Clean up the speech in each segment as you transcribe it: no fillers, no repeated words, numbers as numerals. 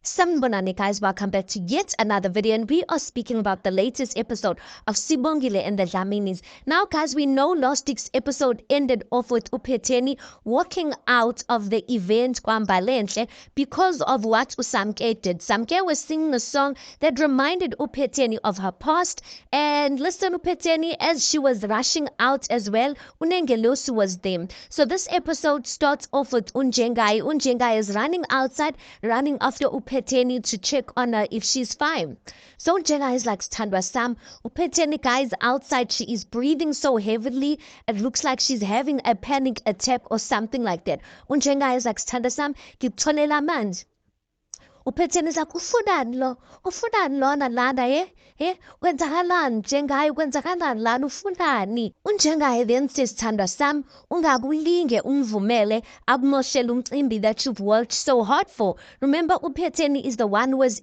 Sanibonani guys, welcome back to yet another video, and we are speaking about the latest episode of Sibongile and the Dlaminis. Now guys, we know last week's episode ended off with uPhetheni walking out of the event Kwambalenhle because of what uSamke did. Samke was singing a song that reminded uPhetheni of her past, and listen, uPhetheni, as she was rushing out as well, uNengelosu was there. So this episode starts off with Unjengai. Unjengai is running outside, running after uPhetheni to check on her if she's fine. So Unjengai is like, Thandwa Sam, uPhetheni guys outside, she is breathing so heavily. It looks like she's having a panic attack or something like that. Unjengai is like, Thandwa Sam, ngikutholela amanzi. uPhetheni is like, ufunani lona lana kwenzakalani Njengayi, kwenzakalani lana, ufunani? Unjengayi then says, Thandwa Sam, ungakulinge umvumele akumoshele umcimbi that you've worked so hard for. Remember, uPhetheni is the one who was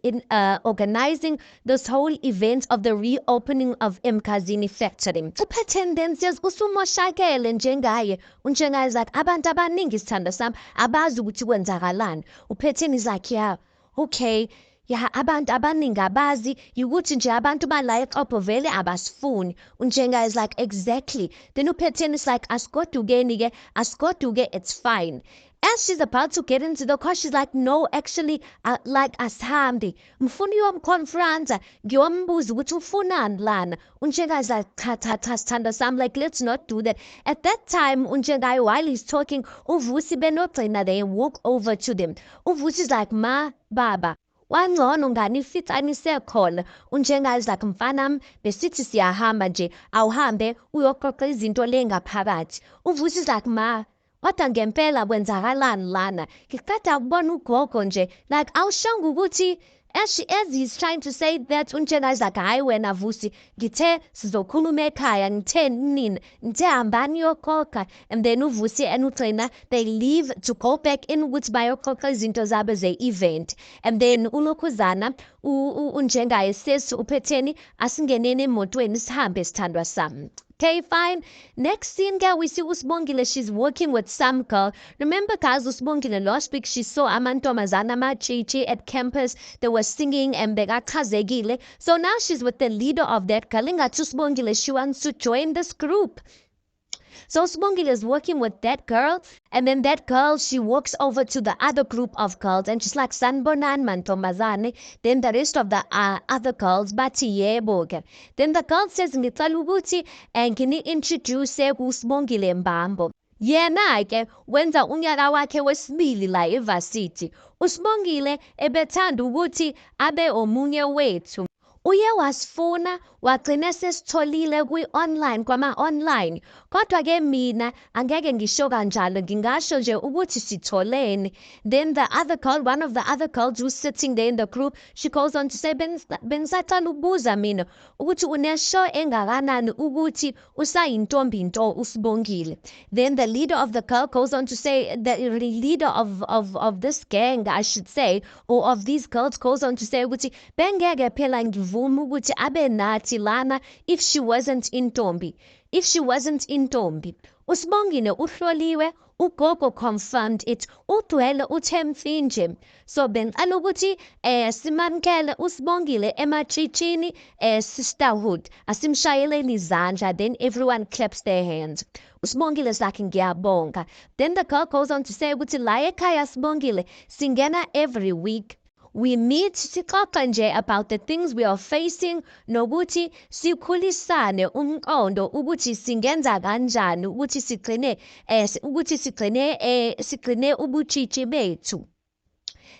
organizing this whole event of the reopening of Mkhazini factory. uPhetheni then says, usumoshakele Njengayi. Unjengayi is like, abantu abaningi Thandwa Sam abazi ukuthi kwenzakalani. uPhetheni is like, yeah, okay, ya abantu abaningi abazi ukuthi nje abantu bala eXhopho vele abasifuni. Unjengayi is like, exactly. Then uPhetheni is like, asigoduke-ke, asigoduke, it's fine. As she's about to get into the car, she's like, no, actually, like asihambi. Mfuna uyomconfront, ngiyombuza ukuthi ufunani lana. Unjengayi is like, cha, Thandwa Sam, like, let's not do that. At that time, Unjengayi, while he's talking, uVusi benogcina, they walk over to them. uVusi is like, ma, baba, wangcono nganifitani sekhona. Unjengayi is like, mfanami, besithi siyahamba nje, awuhambe uyoxoxa izinto le ngaphakathi. uVusi is like, ma, kodwa ngempela kwenzakalani lana? Ngiceda ukubona ugogo nje, like awushongo ukuthi as he's trying to say that, Unjengayi is like, hayi wena Vusi, ngithe sizokhuluma ekhaya, ngithe nina, ngithe hambani yoxoxa. And then uVusi and uGcina, they leave to go back in ukuthi bayoxoxa izinto zabo ze-event. And then ulokhuzana Unjengayi says to uPhetheni, asingeneni emotweni sihambe Sithandwa Sami. Okay, fine. Next scene, girl, we see uSibongile. She's working with some girl. Remember, guys, uSibongile last week she saw amantombazana amacici at campus. They were singing and bekachazekile. So now she's with the leader of that girl. Ingathi uSibongile, she wants to join this group. So Sibongile is working with that girl, and then that girl, she walks over to the other group of girls, and she's like, sanibonani mantombazane. Then the rest of the other girls, bathi yebo-ke. Then the girl says, ngicela ukuthi ngini-introduce kuSibongile Mbambo. Yena-ke wenza unyaka wakhe wesibili la eVarsity. uSibongile ebethanda ukuthi abe omunye wethu. Uye wasifuna wagcina sesitholile kwi-online kwama-online. Kodwa-ke mina angeke ngisho kanjalo, ngingasho nje ukuthi sitholene. Then the other girl, one of the other girls who's sitting there in the group, she goes on to say, bengisacala ukubuza mina ukuthi unesho engakanani ukuthi usayintombi nto uSibongile. Then the leader of the girl goes on to say, the leader of this gang, I should say, or of these girls, goes on to say ukuthi bengeke phela ngivuma ukuthi abe nathi lana if she wasn't intombi. If she wasn't intombi. uSibongile uhloliwe, ugogo confirmed it, udwele uThemfinje. So bengicela ukuthi simamkele uSibongile emacicini sisterhood, asimshayeleni izandla. Then everyone claps their hands. uSibongile is like, ngiyabonga. Then the girl goes on to say ukuthi la ekhaya Sibongile singena every week. We meet sixoxa nje about the things we are facing, nokuthi sikhulisane umqondo ukuthi singenza kanjani ukuthi sigcine ubuchichi bethu.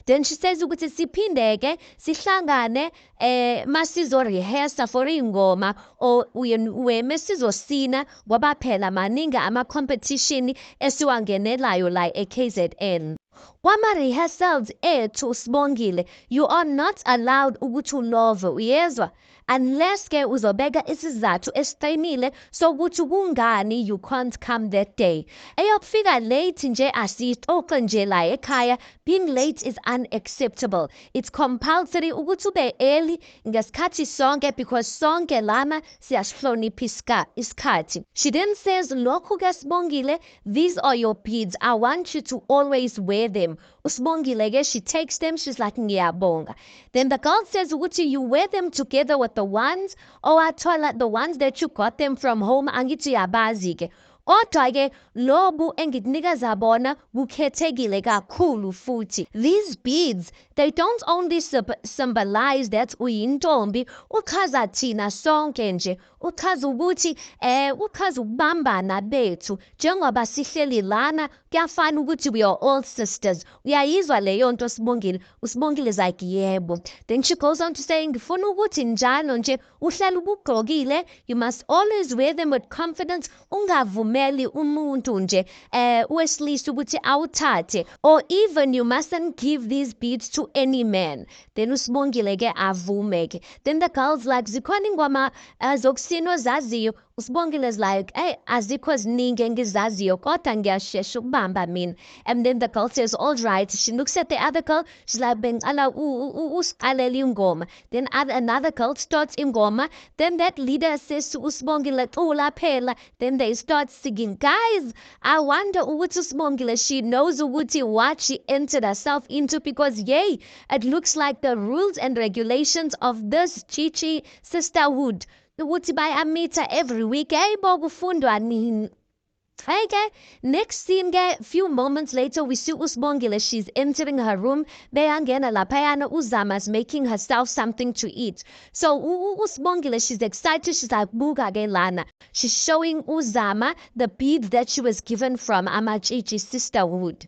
Then she says ukuthi siphindeke sihlangane masizo rehearsa for ingoma, or mesizosina ngoba phela maningi ama-competition esiwangenelayo la eKZN. Kwama-rehearsals ethu Sibongile, you are not allowed ukuthi ulove, uyezwa? Unless ke uzobeka isizathu esiqinile sokuthi kungani you can't come that day. Eyokufika late nje asixoxe nje la ekhaya. Being late is unacceptable. It's compulsory ukuthi ube early ngesikhathi sonke, because sonke lana siyasihlonipha isikhathi. She then says, lokhu ke Sibongile, these are your beads. I want you to always wear them. Usibongile-ke, she takes them, she's like, ngiyabonga. Then the girl says, ukuthi you wear them together with the ones, owathola the ones that you got them from home, angithi uyabazi-ke. Kodwa-ke lobu engikunikeza bona bukhethekile kakhulu futhi. These beads, they don't only symbolize that uyintombi, uchaza thina sonke nje. Uchaza ukuthi uchaza ukubambana bethu njengoba sihleli lana kuyafana ukuthi we are all sisters. Uyayizwa leyo nto Sibongile? Usibongile is like yebo. Then she goes on to say ngifuna ukuthi njalo nje uhlala ubugqokile, you must always wear them with confidence, ungavumeli umuntu nje wesilisa ukuthi awuthathe, or even you mustn't give these beads to any man. Then uSibongile ke avume ke. Then the girl's like zikhona ingoma zokusina ozaziyo. Usibongile is like, hey, azikho ziningi engizaziyo kodwa ngiyashesha ukubamba mina. And then the girl says, all right. She looks at the other girl, she's like, bengicala usiqalele ingoma. Then another girl starts ingoma. Then that leader says to Usibongile, cula phela. Then they start singing. Guys, I wonder ukuthi Usibongile, she knows ukuthi what she entered herself into, because yay, it looks like the rules and regulations of this Chichi sisterhood ukuthi bayamita every week. Hayibo kufundwa nini? Okay, next scene, few moments later, we see Usibongile. She's entering her room. Beyangena laphayana, Uzama's making herself something to eat. So Usibongile, she's excited. She's like, buka ke lana. She's showing Uzama the beads that she was given from Amachichi sisterhood.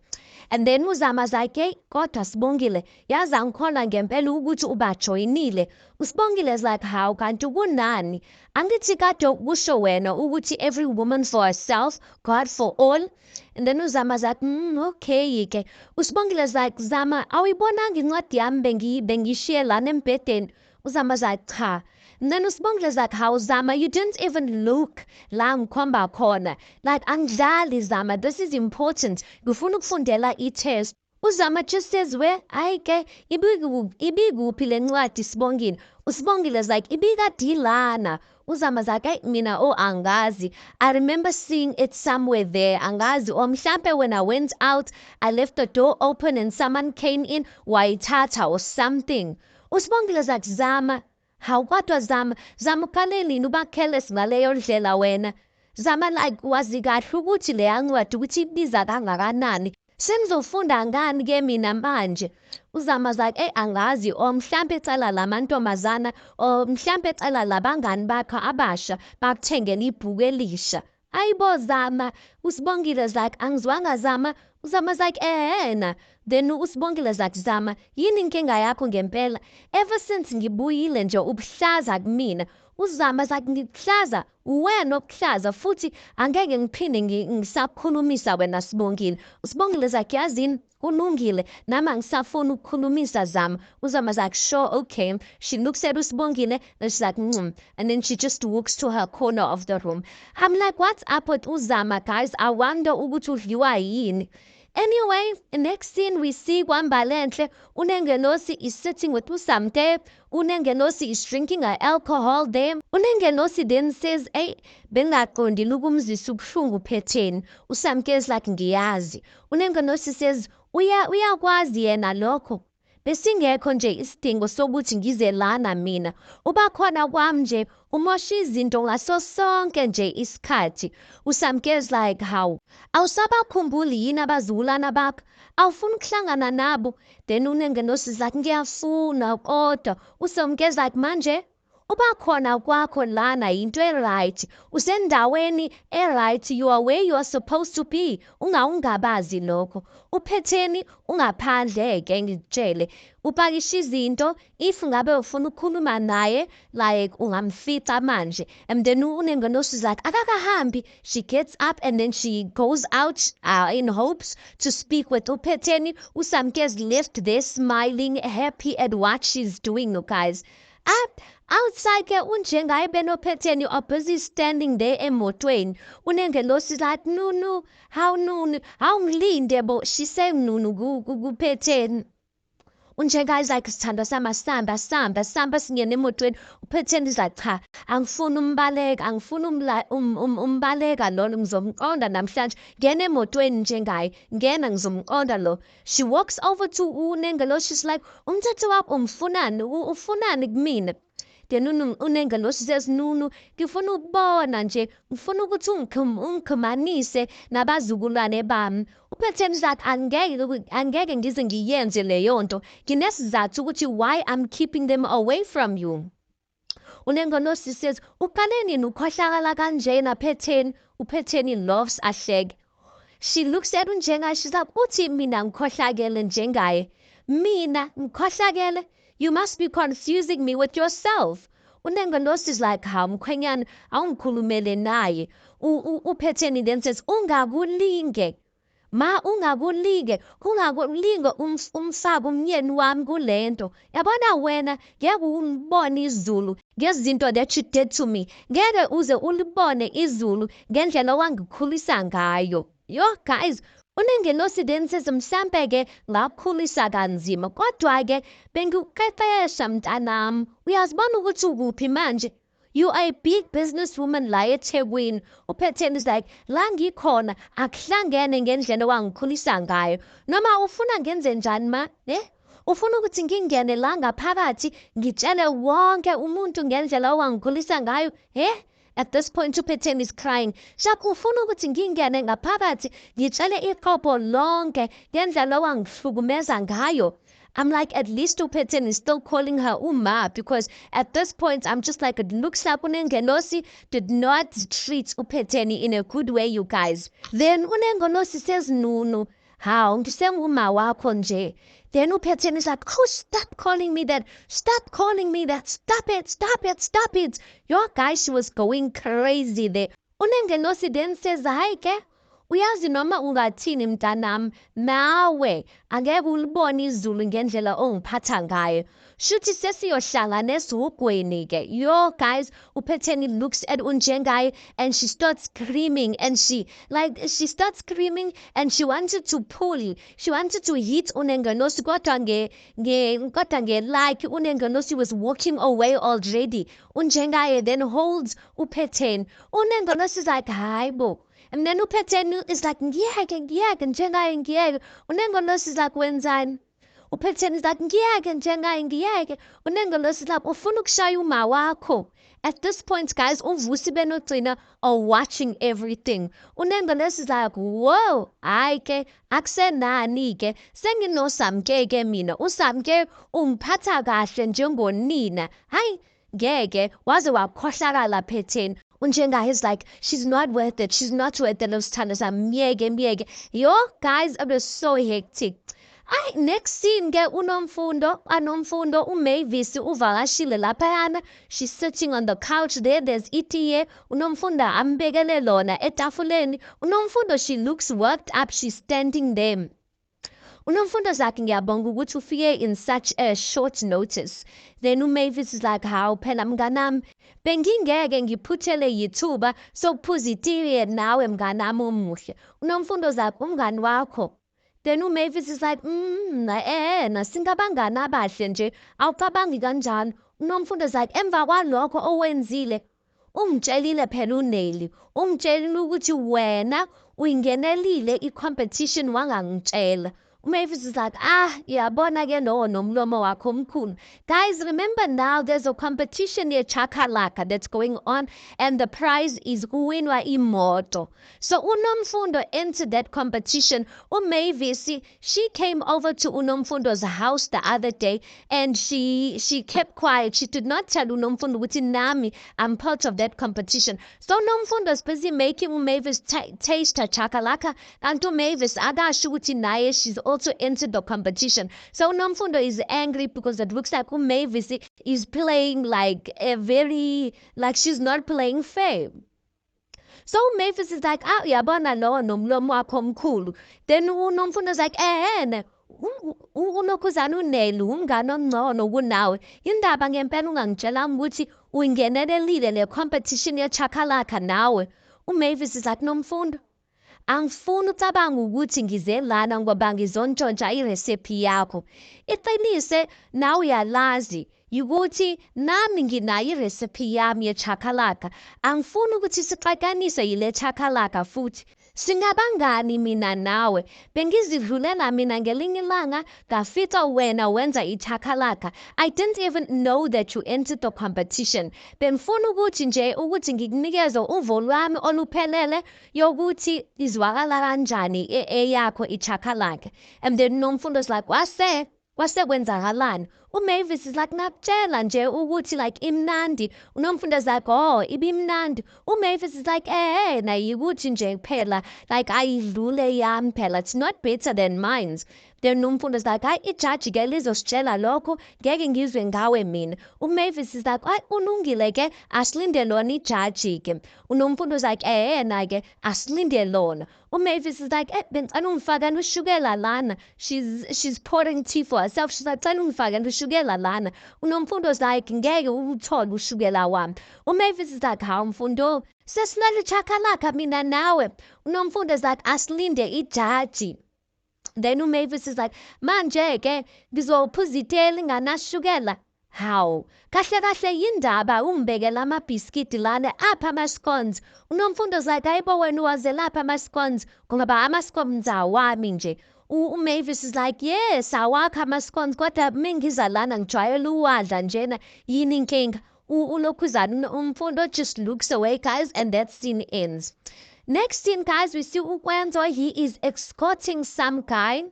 And then Uzama's like, hey, kodwa Sibongile, yazi angikholwa ngempela ukuthi ubajoyinile. Usibongile is like, how kanti kunani? Angithi kade kusho wena ukuthi every woman for herself, God for all. And then Uzama's like, okay ke. Usibongile is like, Zama, awuyibonanga incwadi yami bengishiye lana embhedeni? Uzama's like, cha. And then Usibongile is like, how Zama, you didn't even look la ngikhomba khona. Like, angidlali Zama, this is important. Ngifuna ukufundela i-test. Uzama just says, where? Hayi ke, ibikuphi le ncwadi Sibongile? Usibongile is like, ibikade ilana. Uzama's like, hey, mina angazi. I remember seeing it somewhere there. Angazi. Or mhlampe when I went out, I left the door open and someone came in, wayithatha or something. Usibongile is like, Zama, how kodwa Zama? Zama ukhaleni uba careless ngaleyo ndlela wena. Zama like, wazi kahle ukuthi leya ncwadi ukuthi ibiza kangakanani. Sengizofunda ngani ke mina manje? Uzama's like, hey, angazi, or mhlampe cala lamantombazana, or mhlampe cala labangani bakho abasha bakuthengela ibhuku elisha. Ayibo Zama. Usibogile's like, angizwanga Zama. Uzama's like, na. Then Usibogile's like, Zama, yini inkinga yakho ngempela? Ever since ngibuyile nje ubuhlaza kumina. Uzama's like, ngihlaza, wena obuhlaza futhi angeke ngiphinde ngisakhulumisa wena Sibongile. Usibogile's like, yazini kulungile nami angisafuni ukukhulumisa Zama. Uzama's like, sure, okay. She looks at Usibongile and she's like, and then she just walks to her corner of the room. I'm like, what's up with Uzama, guys? I wonder ukuthi udliwa yini. Anyway, next scene we see Wambalenhle. Unengelosi is sitting with Usamte. Unengelosi is drinking her alcohol there. Unengelosi then says, hey, bengaqondi lukumzisa ubuhlungu phetheni. Usamke is like, ngiyazi. Unengelosi says, uyakwazi yena lokho. Besingekho nje isidingo sokuthi ngize lana mina. Uba khona kwami nje umosha izinto ngaso sonke nje isikhathi. Usamke is like, how? Awusabakhumbuli yini abazulana bakho? Awufuni ukuhlangana nabo? Then Unengelosi is like, ngiyafuna kodwa. Usamke is like, manje uba khona kwakho lana into right. Usendaweni right, you are where you are supposed to be. Ungabazi lokho. Uphetheni ungaphandle ke ngitshele. Upakisha izinto if ngabe ufuna ukukhuluma naye like ungamfica manje. And then Unengelosi is like, akakahambi. She gets up and then she goes out in hopes to speak with Uphetheni. Usamke is left there smiling, happy at what she's doing, guys. Outside ke unjengaye benophetheni are busy standing there emotweni. Unengelosi is like, Nunu, how ngilinde bo? She saying Nunu kuphetheni. Unjenga is like sithanda samba singena emotweni. UPhetheni is like cha, angifuni umbaleka lo ngizomqonda namhlanje. Ngena emotweni njengaye, ngena ngizomqonda lo. She walks over to uNengelo, she's like, umthetho wakho ufunani kumina? Then uNengelo says, Nunu, ngifuna ukubona nje, ngifuna ukuthi ungikhumanise nabazululwane bami. UPhetheni is like, angeke ngize ngiyenze leyo nto. Nginesizathu ukuthi why I'm keeping them away from you. uNengelo says, uqale nini ukhohlakala kanjena Phetheni? UPhetheni laughs ahleke. She looks at uNjenga, she's like, uthi mina ngikhohlakele njengaye. Mina ngikhohlakele? You must be confusing me with yourself. uNengelo is like, mkhwenyana awungikhulumele naye. UPhetheni then says, ungakulinge. Ma ungakulinge umfaka umyeni wami kulento. Yabona wena ngeke ungibone izulu ngezinto that you did to me. Ngeke uze ulibone izulu ngendlela wangikhulisa ngayo. Yo guys, uNengelo then says, mhlambe-ke ngakukhulisa kanzima kodwa-ke bengikuqeqesha mntanami. Uyazibona ukuthi ukuphi manje? You are a big businesswoman la eThekwini. UPhetheni is like, la ngikhona akuhlangene ngendlela wangikhulisa ngayo. Noma ufuna ngenze njani ma? Ufuna ukuthi ngingene la ngaphakathi ngitshele wonke umuntu ngendlela wangikhulisa ngayo? At this point, uPhetheni is crying. Shak, ufuna ukuthi ngingene ngaphakathi ngitshele iqobo lonke ngendlela wangihlukumeza ngayo? I'm like, at least uPhetheni is still calling her Uma, because at this point, I'm just like, it looks like uNengelo did not treat uPhetheni in a good way, you guys. Then uNengelo says, Nunu, ngisenguma wakho nje. Then uPhetheni is like, oh, stop calling me that. Stop calling me that. Stop it. Your guys, she was going crazy there. uNengelo then says, hayi ke, uyazi noma ungathini mntanami, nawe angeke ulibone izulu ngendlela ongiphatha ngayo. Shuthi sesiyohlangana esihugweni ke. Yo guys, uPhetheni looks at uNjengaye and she starts screaming and she wanted to pull. She wanted to hit uNengelo kodwa like uNengelo was walking away already. uNjengaye then holds uPhetheni. uNengelo is like, hayi bo. And then uPhetheni is like, ngiyeke njengaye ngiyeke. uNengelo is like, wenzani? uPhetheni is like, ngiyeke njengaye ngiyeke. uNengelo is like, ufuna ukushaya uma wakho. At this point, guys, uVusi benoGcina are watching everything. uNengelo is like, whoa, hayi ke, akusenani ke. SenginoSamke ke mina. uSamke ungiphatha kahle njengonina. Hayi, ngeke waze wakhohlakala Phetheni. uNjengaye is like, she's not worth it. Miyeke. Yo, guys, it was so hectic. Next scene ke anomfundo uMavis uvakashile laphayana. She's sitting on the couch there. There's itiye. unomfundo ambekele lona etafuleni. unomfundo, she looks worked up. She's standing there. unomfundo zakhe ngiyabonga ukuthi ufike in such a short notice. Then uMavis is like, hawu phela mnganami, bengingeke ngiphuthele yithuba sokuphuza itiye nawe mnganami omuhle. unomfundo zakhe, umngani wakho. Then uMavis is like, singabangani abahle nje, awucabangi kanjani. unomfundo zakhe, emva kwalokho owenzile, umtshelile phela uNeli, umtshelile ukuthi wena uyingenelile i-competition wangangitshela. uMavis is like, yabona ke lowo nomlomo wakho omkhulu. Guys, remember now there's a competition near Chakalaka that's going on and the prize is kuwinwa imoto. So unomfundo entered that competition. uMavis, she came over to unomfundo's house the other day and she kept quiet. She did not tell unomfundo ukuthi nami I'm part of that competition. So unomfundo's busy making uMavis taste her Chakalaka, and uMavis akasho ukuthi naye she's also entered the competition. So unomfundo is angry because it looks like uMavis is playing like she's not playing fair. So uMavis is like, yabona lo nomlomo wakho omkhulu. Then unomfundo is like, unokhuzana uNeli umngane omngcono kunawe. Indaba ngempela ungangitshelanga ukuthi uyingenelelile le competition yeChakalaka nawe. uMavis is like, nomfundo, angifuni ucabanga ukuthi ngize lana ngoba ngizontshontsha irecipe yakho. Iqinise nawe uyalazi ukuthi nami nginayo irecipe yami yechakalaka. Angifuni ukuthi sixakanise yile chakalaka futhi. Singabangani mina nawe? Bengizidlulela mina ngelinye ilanga ngafika wena wenza ichakalaka. I didn't even know that you entered the competition. Bengifuna ukuthi nje ukuthi ngikunikeze uvo lwami oluphelele yokuthi izwakala kanjani eyakho ichakalaka. And then nomfundo is like, kwase kwenzakalani? Mavis is like, nakutshela nje ukuthi like imnandi. Unomfundo is like, oh, ibimnandi. Mavis is like, na yikuthi nje phela, like ayidlule yami phela. It's not better than mine. Then nomfundo is like, hayi ijaji ke lizositshela lokho, ngeke ngizwe ngawe mina. Mavis is like, hayi unungile ke, asilinde lona ijaji ke. Unomfundo is like, na ke, asilinde lona. Mavis is like, bengicela ungifake ushukela lana. She's pouring tea for herself. She's like, cela ungifake ushukela lana. Unomfundo is like, ngeke uthole ushukela wami. Mavis is like, hawu mfundo, sesilala chakalaka mina nawe. Unomfundo is like, asilinde ijaji. Then Mavis is like, manje ke ngizophuza iteli nganashukela. Hawu, kahle yindaba umbekela amabhiskiti lana apha ama-scones. Unomfundo is like, hayibo wena waze lapha ama-scones ngoba ama-scones awami nje. Mavis is like, yes, awakho ama-scones kodwa mingiza lana ngijwayele uwadla njena yini inkinga. Ulokhuzana umfundo just looks away, guys, and that scene ends. Next scene, guys, we see Ukwenzo. He is escorting some guy.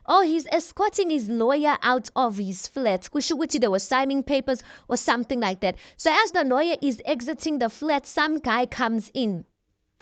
Oh, he's escorting his lawyer out of his flat. Kushuguti, they were signing papers or something like that. So as the lawyer is exiting the flat, some guy comes in.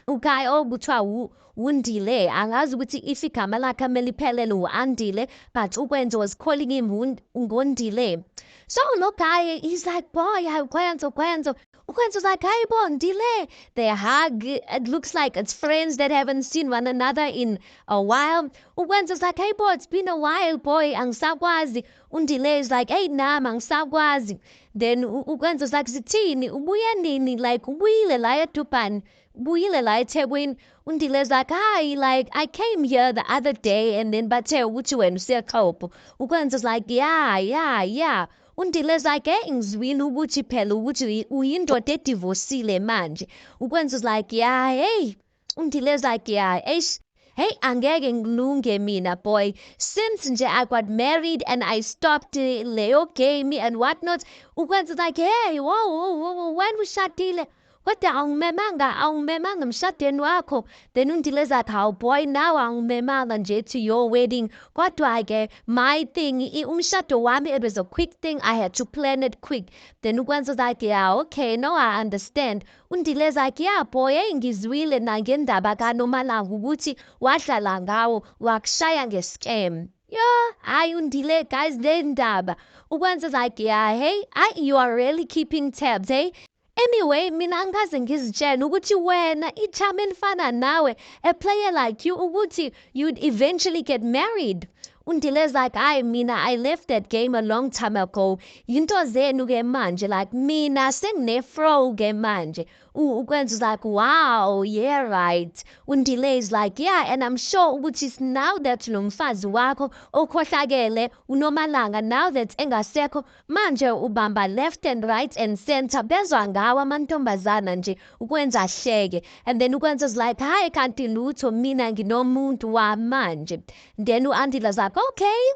Uguy butwa wundile. Angazi ukuthi ifigama lakhe meliphelele andile, but Ukwenzo was calling him ungondile. So no guy, he's like, boy, Ukwenzo. Ukwenzo's like, hey, bon, delay. They hug. It looks like it's friends that haven't seen one another in a while. Ukwenzo's like, hey, boy, it's been a while, boy. Angisakwazi. Undile is like, hey, nama, angisakwazi. Then Ukwenzo's like, zithini, ubuya nini? Like, ubuyile la eTupan. Ubuyile la eThekwini. Undile's like, hi, like, I came here the other day and then bathe ukuthi wena usekhopho. Ukwenzo's like, yeah. Undile's like, ngizwile ukuthi phela ukuthi uyindoda edivosile manje. Ukwenzo's like, yeah, hey. Undile's like, yeah, hey, angeke ngilunge mina, boy. Since nje I got married and I stopped leyo game and whatnot. Ukwenzo's like, hey, whoa, when ushadile? Kodwa awungimemanga emshadweni wakho. Then Undile's like, how boy, now awungimemanga nje to your wedding. Kodwa ke my thing, umshado wami, it was a quick thing. I had to plan it quick. Then Ukwenzo's like, yeah, okay, no, I understand. Undile's like, yeah, boy, ngizwile nangendaba kaNomalanga ukuthi wadlala ngawo wakushaya nge-scam. Yeah, Undile, guys, le ndaba. Ukwenzo's like, yeah, hey, you are really keeping tabs, hey? Anyway, mina angikaze ngizitshela ukuthi wena ichama elifana nawe, a player like you, ukuthi you'd eventually get married. Undile's like, mina, I left that game a long time ago. Yinto zenu ke manje, like, mina sengine-fro ke manje. Ukwenzo's like, wow, yeah, right. Undile is like, yeah, and I'm sure ukuthi now that lo mfazi wakho okhohlakele uNomalanga, now that engasekho, manje ubamba left and right and center, bezwa ngawo amantombazana nje ukwenza ahleke. And then Ukwenzo's like, hayi kanti lutho, mina nginomuntu wamanje. Then uAndile's like, okay.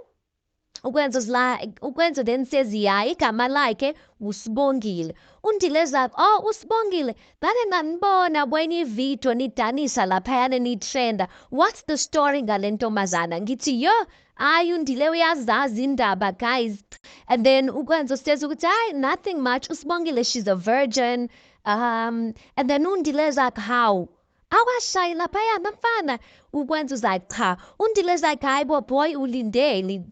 Ukwenzo then says, yeah, igama lakhe uSibongile. Undile's like, oh, uSibongile, bane nganibona bwenye ividiyo nidanisa laphayana nitrenda. What's the story ngale ntombazana? Ngithi, yo, Undile uyazazi indaba, guys. And then Ukwenzo says ukuthi, nothing much. uSibongile, she's a virgin. And then Undile's like, how? Awashayi laphayana mfana. Ukwenzo's like, cha. Undile's like, hayibo boy, ulindele.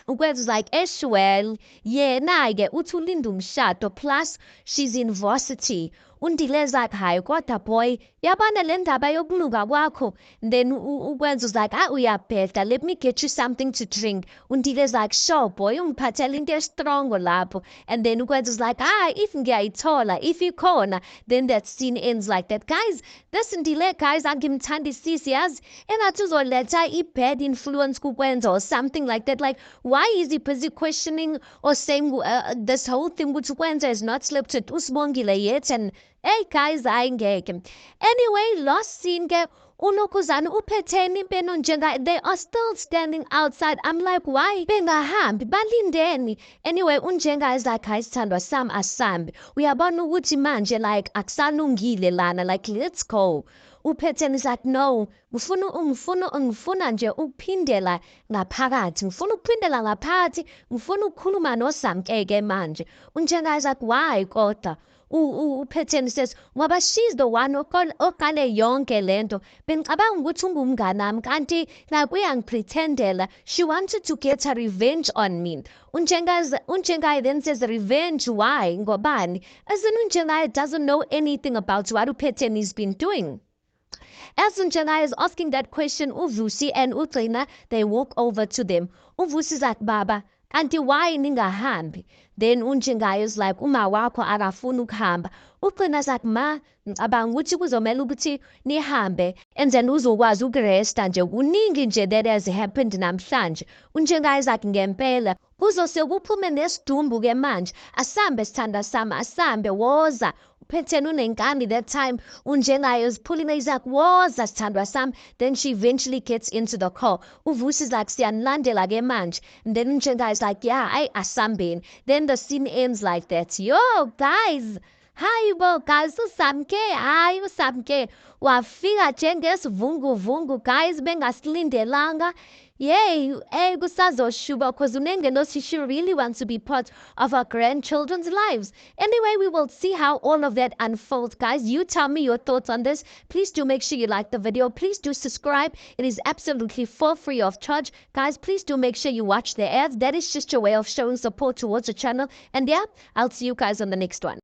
Ukwenzo's like, well, yena-ke uthi ulinda umshado, plus she's in varsity. Undile like, hayi kodwa boy, yabana le ndaba yokuluka kwakho. Then ukwenza was like, uyabheda, let me get you something to drink. Undile's like, sure boy, ungiphathela into strong lapho. And then ukwenza was like, if ngiyayithola, if ikhona, then that scene ends like that. Guys, this Ndile, guys, angimthandisisi yazi. Engathi uzoletha i-bad influence kukwenza or something like that. Like, why is he busy questioning or saying this whole thing which ukwenza is not slept with usibongile yet? And hey guys, ayingeke. Anyway, last scene ke uNokuzana uphetheni benonjenga, they are still standing outside. I'm like, why bengahambi balindeni? Anyway, unjenga is like, hayi sithandwa sam asambe, uyabona ukuthi manje like akusalungile lana, like let's go. Uphetheni is like, no, ngifuna nje ukuphindela ngaphakathi, ngifuna ukuphindela ngaphakathi, ngifuna ukukhuluma noSamkeke manje. Unjenga is like, why kodwa? Uphetheni says, ngoba she's the one okale yonke lento. Bengicabanga ukuthi ungumnganami kanti like uyangipretendela. She wanted to get her revenge on me. Unjengai then says, revenge, why? Ngobani? As in Unjengai doesn't know anything about what Uphetheni's been doing. As Unjengai is asking that question, Uvusi and Utrina, they walk over to them. Uvusi is like, Baba, kanti why ningahambi? Then Unjengai is like, uma wakho akafuna ukuhamba. Utrina is like, ma, ngicabanga ukuthi kuzomela ukuthi nihambe and then uzokwazi ukuresta nje, kuningi nje that has happened namhlanje. Unjengai is like, ngempela kuzose kuphume nesidumbu ke manje, asambe sithanda sami, asambe woza. Uphetheni unenkani that time. Unjengai is pulling her, he's like, woza sithandwa sami. Then she eventually gets into the car. Uvusi is like, siyanilandela ke manje. And then Unjengai is like, yeah, asambeni. Then the scene ends like that. Yo guys, hayibo guys, uSamke wafika njengesivunguvungu guys, bengasilindelanga. Yay, kusazoshuba because unengenos she really wants to be part of our grandchildren's lives. Anyway, we will see how all of that unfolds, guys. You tell me your thoughts on this. Please do make sure you like the video. Please do subscribe. It is absolutely for free of charge. Guys, please do make sure you watch the ads. That is just your way of showing support towards the channel. And yeah, I'll see you guys on the next one.